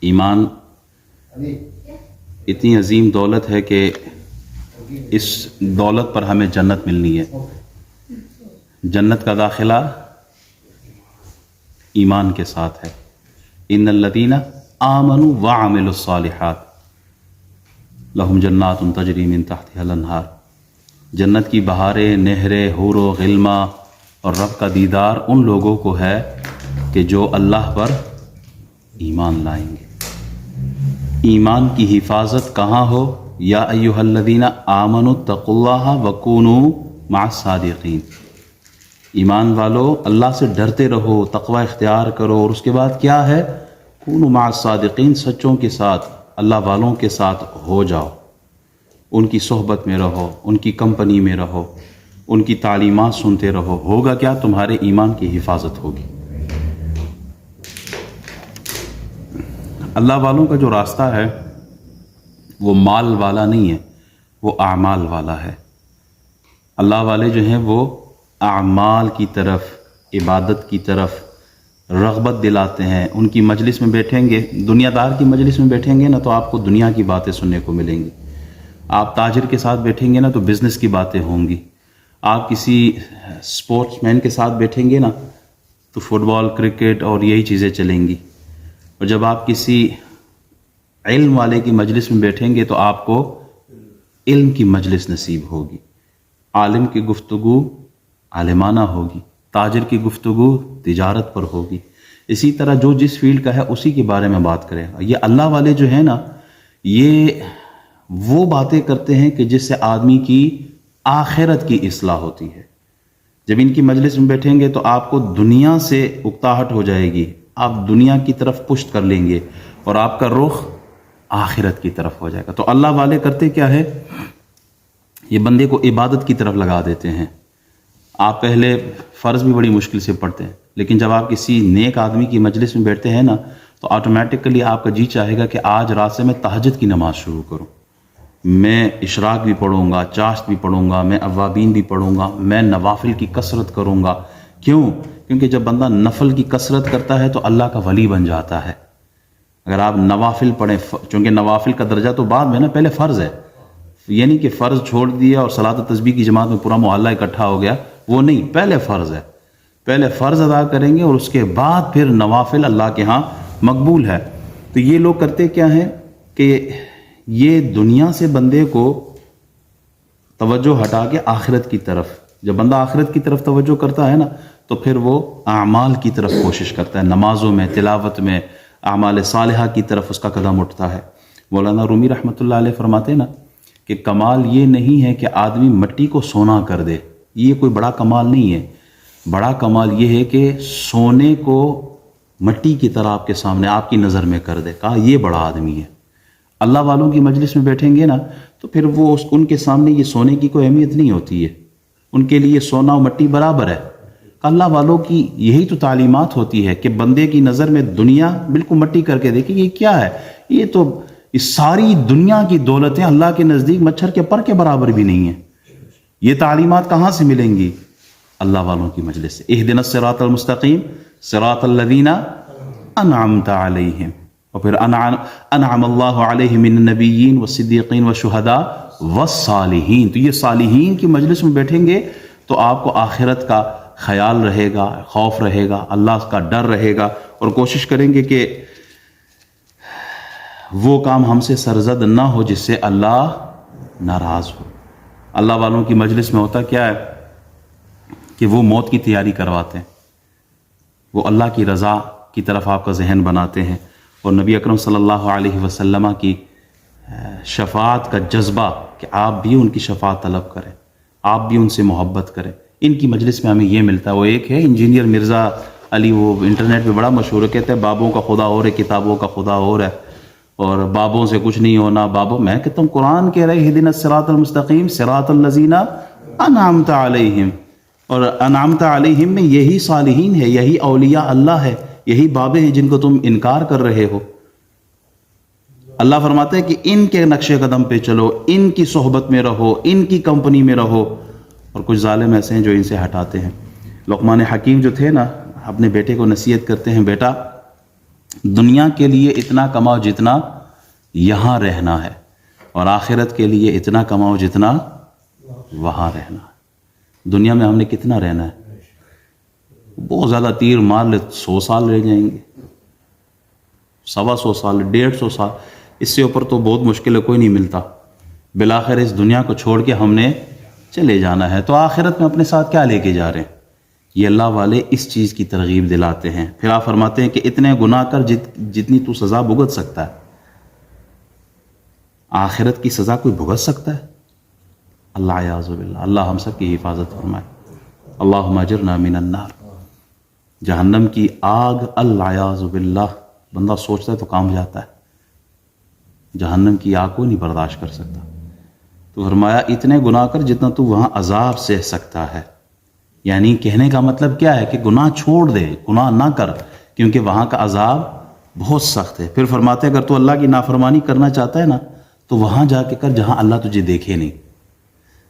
ایمان اتنی عظیم دولت ہے کہ اس دولت پر ہمیں جنت ملنی ہے. جنت کا داخلہ ایمان کے ساتھ ہے. ان الذین آمنوا وعملوا الصالحات لہم جنات تجری من تحتها الانہار. جنت کی بہاریں، نہریں، حور و غلماں اور رب کا دیدار ان لوگوں کو ہے کہ جو اللہ پر ایمان لائیں گے. ایمان کی حفاظت کہاں ہو؟ یا ایھا الذین آمنوا اتقوا اللہ وکونوا مع الصادقین. ایمان والو اللہ سے ڈرتے رہو، تقوی اختیار کرو، اور اس کے بعد کیا ہے؟ کونوا مع الصادقین، سچوں کے ساتھ، اللہ والوں کے ساتھ ہو جاؤ، ان کی صحبت میں رہو، ان کی کمپنی میں رہو، ان کی تعلیمات سنتے رہو. ہوگا کیا؟ تمہارے ایمان کی حفاظت ہوگی. اللہ والوں کا جو راستہ ہے وہ مال والا نہیں ہے، وہ اعمال والا ہے. اللہ والے جو ہیں وہ اعمال کی طرف، عبادت کی طرف رغبت دلاتے ہیں. ان کی مجلس میں بیٹھیں گے، دنیا دار کی مجلس میں بیٹھیں گے نا تو آپ کو دنیا کی باتیں سننے کو ملیں گی. آپ تاجر کے ساتھ بیٹھیں گے نا تو بزنس کی باتیں ہوں گی. آپ کسی سپورٹس مین کے ساتھ بیٹھیں گے نا تو فٹ بال، کرکٹ اور یہی چیزیں چلیں گی. اور جب آپ کسی علم والے کی مجلس میں بیٹھیں گے تو آپ کو علم کی مجلس نصیب ہوگی. عالم کی گفتگو عالمانہ ہوگی، تاجر کی گفتگو تجارت پر ہوگی. اسی طرح جو جس فیلڈ کا ہے اسی کے بارے میں بات کریں. یہ اللہ والے جو ہیں نا، یہ وہ باتیں کرتے ہیں کہ جس سے آدمی کی آخرت کی اصلاح ہوتی ہے. جب ان کی مجلس میں بیٹھیں گے تو آپ کو دنیا سے اکتاہٹ ہو جائے گی، آپ دنیا کی طرف پشت کر لیں گے اور آپ کا رخ آخرت کی طرف ہو جائے گا. تو اللہ والے کرتے کیا ہے؟ یہ بندے کو عبادت کی طرف لگا دیتے ہیں. آپ پہلے فرض بھی بڑی مشکل سے پڑھتے ہیں، لیکن جب آپ کسی نیک آدمی کی مجلس میں بیٹھتے ہیں نا تو آٹومیٹکلی آپ کا جی چاہے گا کہ آج رات سے میں تہجد کی نماز شروع کروں، میں اشراق بھی پڑھوں گا، چاشت بھی پڑھوں گا، میں اوابین بھی پڑھوں گا، میں نوافل کی کثرت کروں گا. کیوں؟ کیونکہ جب بندہ نفل کی کثرت کرتا ہے تو اللہ کا ولی بن جاتا ہے. اگر آپ نوافل پڑھیں، چونکہ نوافل کا درجہ تو بعد میں نا، پہلے فرض ہے. یہ نہیں کہ فرض چھوڑ دیا اور صلاۃ و تسبیح کی جماعت میں پورا محلہ اکٹھا ہو گیا، وہ نہیں. پہلے فرض ہے، پہلے فرض ادا کریں گے اور اس کے بعد پھر نوافل اللہ کے ہاں مقبول ہے. تو یہ لوگ کرتے کیا ہیں کہ یہ دنیا سے بندے کو توجہ ہٹا کے آخرت کی طرف، جب بندہ آخرت کی طرف توجہ کرتا ہے نا تو پھر وہ اعمال کی طرف کوشش کرتا ہے. نمازوں میں، تلاوت میں، اعمال صالحہ کی طرف اس کا قدم اٹھتا ہے. مولانا رومی رحمۃ اللہ علیہ فرماتے ہیں نا کہ کمال یہ نہیں ہے کہ آدمی مٹی کو سونا کر دے، یہ کوئی بڑا کمال نہیں ہے. بڑا کمال یہ ہے کہ سونے کو مٹی کی طرح آپ کے سامنے، آپ کی نظر میں کر دے. کہا یہ بڑا آدمی ہے. اللہ والوں کی مجلس میں بیٹھیں گے نا تو پھر وہ ان کے سامنے یہ سونے کی کوئی اہمیت نہیں ہوتی ہے. ان کے لیے سونا و مٹی برابر ہے. اللہ والوں کی یہی تو تعلیمات ہوتی ہے کہ بندے کی نظر میں دنیا بالکل مٹی کر کے دیکھیں یہ کیا ہے. یہ تو اس ساری دنیا کی دولتیں اللہ کے نزدیک مچھر کے پر کے برابر بھی نہیں ہیں. یہ تعلیمات کہاں سے ملیں گی؟ اللہ والوں کی مجلس سے. اہدنا الصراط المستقیم صراط الذین انعمت علیہم، اور پھر انعم اللہ علیہم من النبیین والصدیقین والشہداء والصالحین. تو یہ صالحین کی مجلس میں بیٹھیں گے تو آپ کو آخرت کا خیال رہے گا، خوف رہے گا، اللہ کا ڈر رہے گا، اور کوشش کریں گے کہ وہ کام ہم سے سرزد نہ ہو جس سے اللہ ناراض ہو. اللہ والوں کی مجلس میں ہوتا کیا ہے کہ وہ موت کی تیاری کرواتے ہیں، وہ اللہ کی رضا کی طرف آپ کا ذہن بناتے ہیں، اور نبی اکرم صلی اللہ علیہ وسلم کی شفاعت کا جذبہ کہ آپ بھی ان کی شفاعت طلب کریں، آپ بھی ان سے محبت کریں. ان کی مجلس میں ہمیں یہ ملتا ہے. وہ ایک ہے انجینئر مرزا علی، وہ انٹرنیٹ پہ بڑا مشہور ہے، کہتے ہیں بابوں کا خدا اور ہے، کتابوں کا خدا اور ہے، اور بابوں سے کچھ نہیں ہونا. بابوں، میں کہتا ہوں قرآن کہہ رہے اہدنا الصراط المستقیم صراط الذین انعمت علیہم، اور انعمت علیہم میں یہی صالحین ہے، یہی اولیاء اللہ ہے، یہی بابے ہیں جن کو تم انکار کر رہے ہو. اللہ فرماتا ہے کہ ان کے نقش قدم پہ چلو، ان کی صحبت میں رہو، ان کی کمپنی میں رہو. اور کچھ ظالم ایسے ہیں جو ان سے ہٹاتے ہیں. لقمان حکیم جو تھے نا، اپنے بیٹے کو نصیحت کرتے ہیں، بیٹا دنیا کے لیے اتنا کماؤ جتنا یہاں رہنا ہے، اور آخرت کے لیے اتنا کماؤ جتنا وہاں رہنا ہے۔ دنیا میں ہم نے کتنا رہنا ہے؟ بہت زیادہ تیر مار لے 100 سال رہ جائیں گے، 125 سال، 150 سال، اس سے اوپر تو بہت مشکل ہے، کوئی نہیں ملتا۔ بالآخر اس دنیا کو چھوڑ کے ہم نے چلے جانا ہے، تو آخرت میں اپنے ساتھ کیا لے کے جا رہے ہیں؟ یہ اللہ والے اس چیز کی ترغیب دلاتے ہیں۔ پھر آپ فرماتے ہیں کہ اتنے گناہ کر جتنی تو سزا بھگت سکتا ہے۔ آخرت کی سزا کوئی بھگت سکتا ہے؟ اللہ اعوذ باللہ، اللہ ہم سب کی حفاظت فرمائے۔ اللہم اجرنا من النار، جہنم کی آگ، اللہ اعوذ باللہ، بندہ سوچتا ہے تو کام ہو جاتا ہے، جہنم کی آگ کو نہیں برداشت کر سکتا۔ تو فرمایا اتنے گناہ کر جتنا تو وہاں عذاب سہ سکتا ہے، یعنی کہنے کا مطلب کیا ہے کہ گناہ چھوڑ دے، گناہ نہ کر، کیونکہ وہاں کا عذاب بہت سخت ہے۔ پھر فرماتے ہیں اگر تو اللہ کی نافرمانی کرنا چاہتا ہے نا تو وہاں جا کے کر جہاں اللہ تجھے دیکھے نہیں۔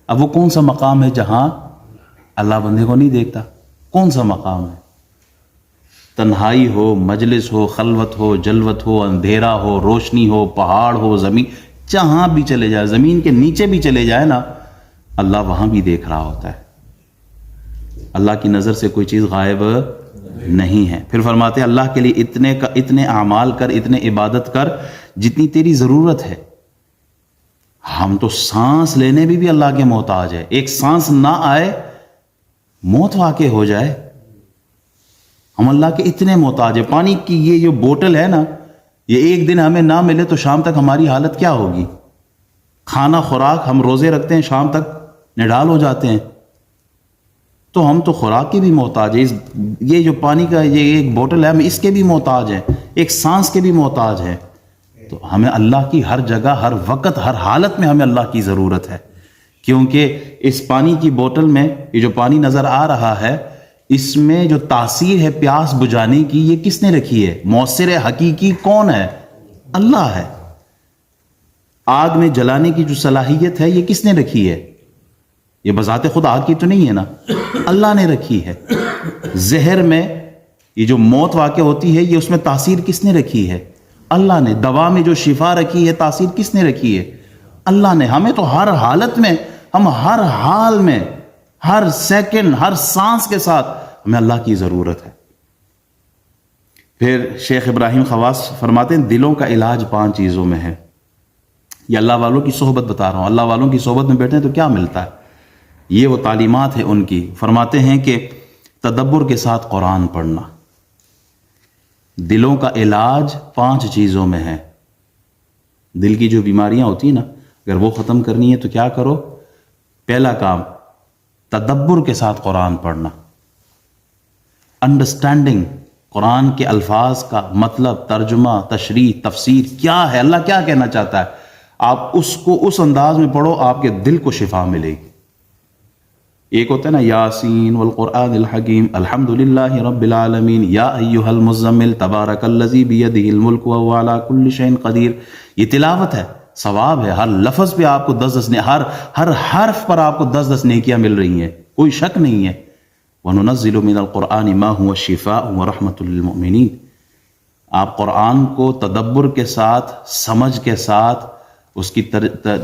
اب وہ کون سا مقام ہے جہاں اللہ بندے کو نہیں دیکھتا؟ کون سا مقام ہے؟ تنہائی ہو، مجلس ہو، خلوت ہو، جلوت ہو، اندھیرا ہو، روشنی ہو، پہاڑ ہو، زمین، جہاں بھی چلے جائے، زمین کے نیچے بھی چلے جائے نا، اللہ وہاں بھی دیکھ رہا ہوتا ہے۔ اللہ کی نظر سے کوئی چیز غائب نہیں ہے۔ پھر فرماتے ہیں اللہ کے لیے اتنے اعمال کر، اتنے عبادت کر جتنی تیری ضرورت ہے۔ ہم تو سانس لینے بھی اللہ کے محتاج ہے، ایک سانس نہ آئے موت واقع ہو جائے، ہم اللہ کے اتنے محتاج ہیں۔ پانی کی یہ جو بوتل ہے نا، یہ ایک دن ہمیں نہ ملے تو شام تک ہماری حالت کیا ہوگی؟ کھانا خوراک ہم روزے رکھتے ہیں، شام تک نڈال ہو جاتے ہیں، تو ہم تو خوراک کے بھی محتاج ہیں، یہ جو پانی کا یہ ایک بوتل ہے ہم اس کے بھی محتاج ہیں، ایک سانس کے بھی محتاج ہیں۔ تو ہمیں اللہ کی ہر جگہ، ہر وقت، ہر حالت میں ہمیں اللہ کی ضرورت ہے، کیونکہ اس پانی کی بوتل میں یہ جو پانی نظر آ رہا ہے، اس میں جو تاثیر ہے پیاس بجھانے کی، یہ کس نے رکھی ہے؟ مؤثر حقیقی کون ہے؟ اللہ ہے۔ آگ میں جلانے کی جو صلاحیت ہے یہ کس نے رکھی ہے؟ یہ بذات خود آگ کی تو نہیں ہے نا، اللہ نے رکھی ہے۔ زہر میں یہ جو موت واقع ہوتی ہے، یہ اس میں تاثیر کس نے رکھی ہے؟ اللہ نے۔ دوا میں جو شفا رکھی ہے، تاثیر کس نے رکھی ہے؟ اللہ نے۔ ہمیں تو ہر حالت میں، ہم ہر حال میں، ہر سیکنڈ، ہر سانس کے ساتھ ہمیں اللہ کی ضرورت ہے۔ پھر شیخ ابراہیم خواص فرماتے ہیں دلوں کا علاج 5 چیزوں میں ہے۔ یہ اللہ والوں کی صحبت بتا رہا ہوں، اللہ والوں کی صحبت میں بیٹھیں تو کیا ملتا ہے؟ یہ وہ تعلیمات ہیں ان کی۔ فرماتے ہیں کہ تدبر کے ساتھ قرآن پڑھنا، دلوں کا علاج 5 چیزوں میں ہے۔ دل کی جو بیماریاں ہوتی ہیں نا، اگر وہ ختم کرنی ہے تو کیا کرو؟ پہلا کام تدبر کے ساتھ قرآن پڑھنا، انڈرسٹینڈنگ، قرآن کے الفاظ کا مطلب، ترجمہ، تشریح، تفسیر کیا ہے، اللہ کیا کہنا چاہتا ہے، آپ اس کو اس انداز میں پڑھو، آپ کے دل کو شفا ملے گی۔ ایک ہوتا ہے نا یاسین والقرآن الحکیم الحمدللہ رب العالمین یا ایہا المزمل تبارک الذی بیدہ الملک وہو علی کل شیء قدیر، یہ تلاوت ہے، ثواب ہے، ہر لفظ پہ آپ کو 10 ہر حرف پر آپ کو 10 نیکیاں مل رہی ہیں، کوئی شک نہیں ہے۔ وَنُنَزِّلُ مِنَ الْقُرْآنِ مَا هُوَ شِفَاءٌ وَرَحْمَةٌ لِلْمُؤْمِنِينَ، آپ قرآن کو تدبر کے ساتھ، سمجھ کے ساتھ، اس کی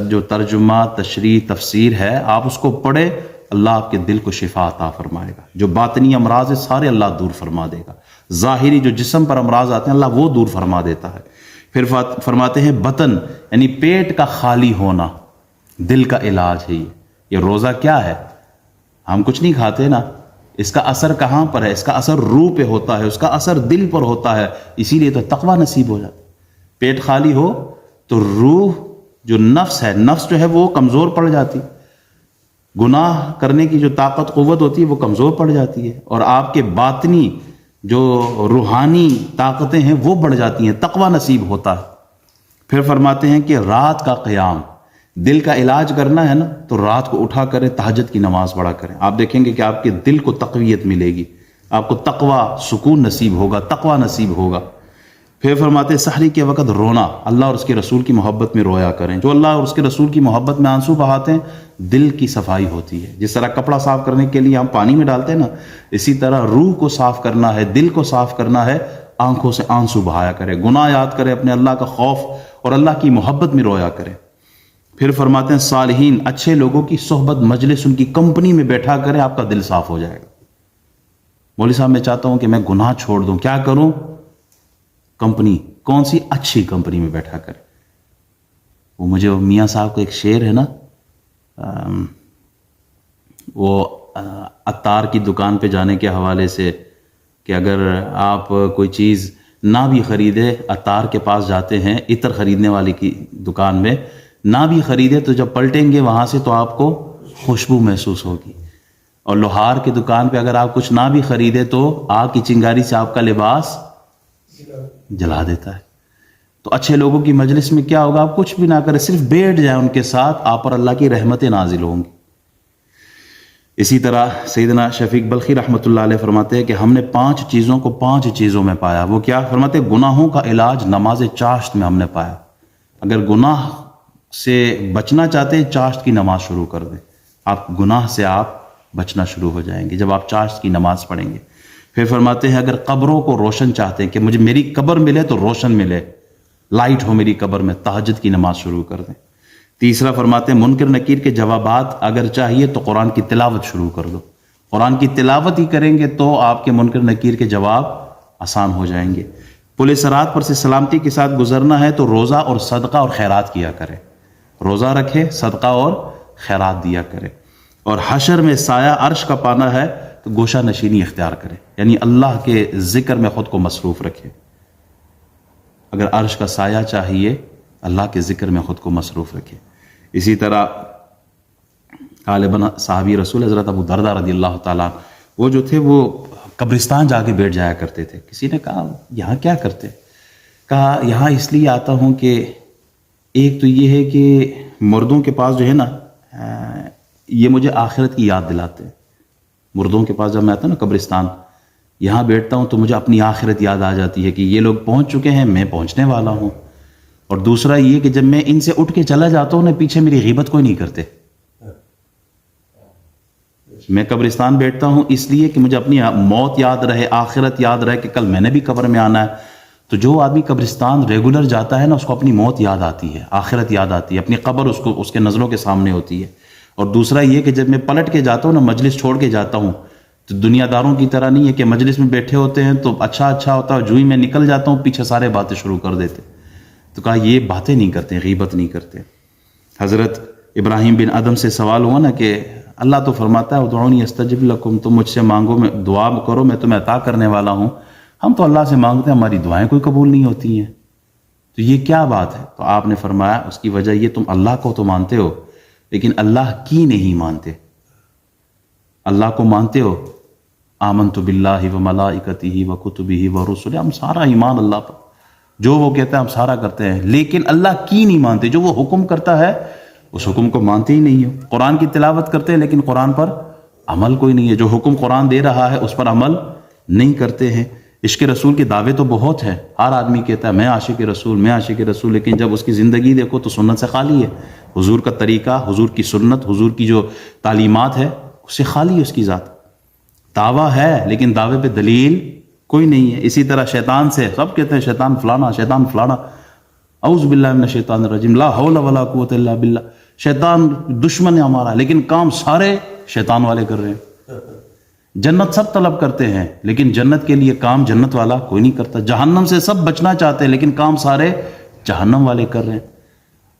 جو ترجمہ، تشریح، تفسیر ہے، آپ اس کو پڑھے، اللہ آپ کے دل کو شفا عطا فرمائے گا۔ جو باطنی امراض ہے سارے اللہ دور فرما دے گا، ظاہری جو جسم پر امراض آتے ہیں اللہ وہ دور فرما دیتا ہے۔ پھر فرماتے ہیں بطن یعنی پیٹ کا خالی ہونا دل کا علاج ہے۔ یہ روزہ کیا ہے؟ ہم کچھ نہیں کھاتے نا، اس کا اثر کہاں پر ہے؟ اس کا اثر روح پہ ہوتا ہے، اس کا اثر دل پر ہوتا ہے، اسی لیے تو تقوی نصیب ہو جاتا ہے۔ پیٹ خالی ہو تو روح جو نفس ہے، نفس جو ہے وہ کمزور پڑ جاتی، گناہ کرنے کی جو طاقت قوت ہوتی ہے وہ کمزور پڑ جاتی ہے، اور آپ کے باطنی جو روحانی طاقتیں ہیں وہ بڑھ جاتی ہیں، تقوی نصیب ہوتا ہے۔ پھر فرماتے ہیں کہ رات کا قیام، دل کا علاج کرنا ہے نا تو رات کو اٹھا کریں، تہجد کی نماز پڑھا کریں، آپ دیکھیں گے کہ آپ کے دل کو تقویت ملے گی، آپ کو تقوی، سکون نصیب ہوگا، تقوی نصیب ہوگا۔ پھر فرماتے ہیں سحری کے وقت رونا، اللہ اور اس کے رسول کی محبت میں رویا کریں۔ جو اللہ اور اس کے رسول کی محبت میں آنسو بہاتے ہیں دل کی صفائی ہوتی ہے۔ جس طرح کپڑا صاف کرنے کے لیے ہم پانی میں ڈالتے ہیں نا، اسی طرح روح کو صاف کرنا ہے، دل کو صاف کرنا ہے، آنکھوں سے آنسو بہایا کرے، گناہ یاد کرے، اپنے اللہ کا خوف اور اللہ کی محبت میں رویا کرے۔ پھر فرماتے ہیں صالحین، اچھے لوگوں کی صحبت، مجلس، ان کی کمپنی میں بیٹھا کرے، آپ کا دل صاف ہو جائے گا۔ مولوی صاحب میں چاہتا ہوں کہ میں گناہ چھوڑ دوں، کیا کروں؟ کمپنی کون سی؟ اچھی کمپنی میں بیٹھا کرے۔ وہ مجھے میاں صاحب کا ایک شعر ہے نا، وہ عطار کی دکان پہ جانے کے حوالے سے، کہ اگر آپ کوئی چیز نہ بھی خریدے، عطار کے پاس جاتے ہیں عطر خریدنے والی کی دکان میں، نہ بھی خریدے تو جب پلٹیں گے وہاں سے تو آپ کو خوشبو محسوس ہوگی، اور لوہار کی دکان پہ اگر آپ کچھ نہ بھی خریدے تو آگ کی چنگاری سے آپ کا لباس جلا دیتا ہے۔ تو اچھے لوگوں کی مجلس میں کیا ہوگا؟ آپ کچھ بھی نہ کریں، صرف بیٹھ جائیں ان کے ساتھ، آپ پر اللہ کی رحمتیں نازل ہوں گی۔ اسی طرح سیدنا شفیق بلخی رحمۃ اللہ علیہ فرماتے ہیں کہ ہم نے 5 چیزوں کو 5 چیزوں میں پایا۔ وہ کیا؟ فرماتے ہیں گناہوں کا علاج نماز چاشت میں ہم نے پایا۔ اگر گناہ سے بچنا چاہتے ہیں، چاشت کی نماز شروع کر دیں، آپ گناہ سے آپ بچنا شروع ہو جائیں گے جب آپ چاشت کی نماز پڑھیں گے۔ پھر فرماتے ہیں اگر قبروں کو روشن چاہتے ہیں کہ مجھے میری قبر ملے تو روشن ملے، لائٹ ہو میری قبر میں، تہجد کی نماز شروع کر دیں۔ تیسرا فرماتے ہیں منکر نکیر کے جوابات اگر چاہیے تو قرآن کی تلاوت شروع کر دو، قرآن کی تلاوت ہی کریں گے تو آپ کے منکر نکیر کے جواب آسان ہو جائیں گے۔ پل صراط پر سے سلامتی کے ساتھ گزرنا ہے تو روزہ اور صدقہ اور خیرات کیا کرے، روزہ رکھے، صدقہ اور خیرات دیا کرے۔ اور حشر میں سایہ عرش کا پانا ہے تو گوشہ نشینی اختیار کرے، یعنی اللہ کے ذکر میں خود کو مصروف رکھے۔ اگر عرش کا سایہ چاہیے، اللہ کے ذکر میں خود کو مصروف رکھے۔ اسی طرح غالباً صحابی رسول حضرت ابو دردہ رضی اللہ تعالیٰ، وہ جو تھے وہ قبرستان جا کے بیٹھ جایا کرتے تھے۔ کسی نے کہا یہاں کیا کرتے؟ کہا یہاں اس لیے آتا ہوں کہ ایک تو یہ ہے کہ مردوں کے پاس جو ہے نا، یہ مجھے آخرت کی یاد دلاتے ہیں۔ مردوں کے پاس جب میں آتا ہوں نا قبرستان، یہاں بیٹھتا ہوں تو مجھے اپنی آخرت یاد آ جاتی ہے کہ یہ لوگ پہنچ چکے ہیں، میں پہنچنے والا ہوں۔ اور دوسرا یہ کہ جب میں ان سے اٹھ کے چلا جاتا ہوں نا، پیچھے میری غیبت کوئی نہیں کرتے۔ میں قبرستان بیٹھتا ہوں اس لیے کہ مجھے اپنی موت یاد رہے، آخرت یاد رہے کہ کل میں نے بھی قبر میں آنا ہے۔ تو جو آدمی قبرستان ریگولر جاتا ہے نا، اس کو اپنی موت یاد آتی ہے، آخرت یاد آتی ہے، اپنی قبر اس کے نظروں کے سامنے ہوتی ہے۔ اور دوسرا یہ کہ جب میں پلٹ کے جاتا ہوں نا، مجلس چھوڑ کے جاتا ہوں، تو دنیا داروں کی طرح نہیں ہے کہ مجلس میں بیٹھے ہوتے ہیں تو اچھا ہوتا ہے، جو ہی میں نکل جاتا ہوں پیچھے سارے باتیں شروع کر دیتے۔ تو کہا یہ باتیں نہیں کرتے، غیبت نہیں کرتے۔ حضرت ابراہیم بن ادم سے سوال ہوا نا کہ اللہ تو فرماتا ہے ادعونی استجب لکم، تم مجھ سے مانگو، میں دعا کرو میں تمہیں عطا کرنے والا ہوں۔ ہم تو اللہ سے مانگتے ہیں، ہماری دعائیں کوئی قبول نہیں ہوتی ہیں، تو یہ کیا بات ہے؟ تو آپ نے فرمایا اس کی وجہ یہ تم اللہ کو تو مانتے ہو لیکن اللہ کی نہیں مانتے۔ اللہ کو مانتے ہو، آمنت باللہ و ملائکتہ و کتبہ و رسلہ، ہم سارا ایمان اللہ پر، جو وہ کہتا ہے ہم سارا کرتے ہیں، لیکن اللہ کی نہیں مانتے۔ جو وہ حکم کرتا ہے اس حکم کو مانتے ہی نہیں ہو۔ قرآن کی تلاوت کرتے ہیں لیکن قرآن پر عمل کوئی نہیں ہے، جو حکم قرآن دے رہا ہے اس پر عمل نہیں کرتے ہیں۔ عشق رسول کے دعوے تو بہت ہیں، ہر آدمی کہتا ہے میں عاشق رسول، میں عاشق رسول، لیکن جب اس کی زندگی دیکھو تو سنت سے خالی ہے۔ حضور کا طریقہ، حضور کی سنت، حضور کی جو تعلیمات ہے اس سے خالی ہے اس کی ذات۔ دعویٰ ہے لیکن دعوے پہ دلیل کوئی نہیں ہے۔ اسی طرح شیطان سے سب کہتے ہیں شیطان فلانا، شیطان فلانا، اعوذ باللہ من الشیطان الرجیم، لا حول ولا قوت الا باللہ، شیطان دشمن ہے ہمارا، لیکن کام سارے شیطان والے کر رہے ہیں۔ جنت سب طلب کرتے ہیں لیکن جنت کے لیے کام جنت والا کوئی نہیں کرتا۔ جہنم سے سب بچنا چاہتے ہیں لیکن کام سارے جہنم والے کر رہے ہیں۔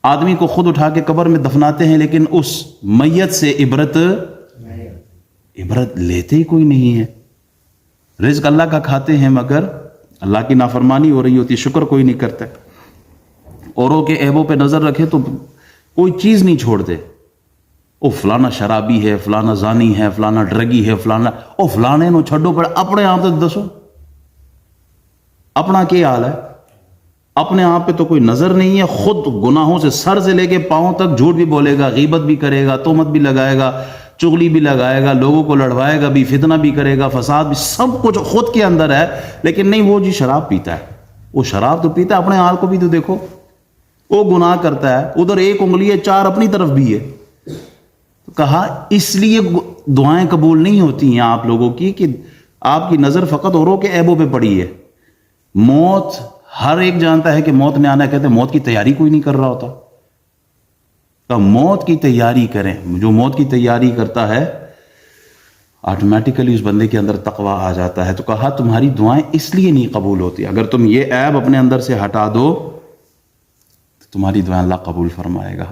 آدمی کو خود اٹھا کے قبر میں دفناتے ہیں لیکن اس میت سے عبرت لیتے ہی کوئی نہیں ہے۔ رزق اللہ کا کھاتے ہیں مگر اللہ کی نافرمانی ہو رہی ہوتی، شکر کوئی نہیں کرتا۔ اوروں کے عیبوں پہ نظر رکھے تو کوئی چیز نہیں چھوڑتے۔ او فلانا شرابی ہے، فلانا زانی ہے، فلانا ڈرگی ہے، فلانا، او فلانے نو چھڈو پڑے، اپنے آپ تو دسو اپنا کیا حال ہے؟ اپنے آپ پہ تو کوئی نظر نہیں ہے، خود گناہوں سے سر سے لے کے پاؤں تک جھوٹ بھی بولے گا، غیبت بھی کرے گا، تہمت بھی لگائے گا، چغلی بھی لگائے گا، لوگوں کو لڑوائے گا بھی، فتنہ بھی کرے گا، فساد بھی، سب کچھ خود کے اندر ہے، لیکن نہیں وہ جی شراب پیتا ہے، وہ شراب تو پیتا ہے، اپنے حال کو بھی تو دیکھو، وہ گناہ کرتا ہے، ادھر ایک انگلی ہے، 4 اپنی طرف بھی ہے۔ تو کہا اس لیے دعائیں قبول نہیں ہوتی ہیں آپ لوگوں کی کہ آپ کی نظر فقط اوروں کے عیبوں پہ پڑی ہے، موت ہر ایک جانتا ہے کہ موت نے آنا ہے، کہتے ہیں موت کی تیاری کوئی نہیں کر رہا ہوتا. تو موت کی تیاری کریں. جو موت کی تیاری کرتا ہے آٹومیٹیکلی اس بندے کے اندر تقوی آ جاتا ہے. تو کہا تمہاری دعائیں اس لیے نہیں قبول ہوتی، اگر تم یہ عیب اپنے اندر سے ہٹا دو تو تمہاری دعائیں اللہ قبول فرمائے گا.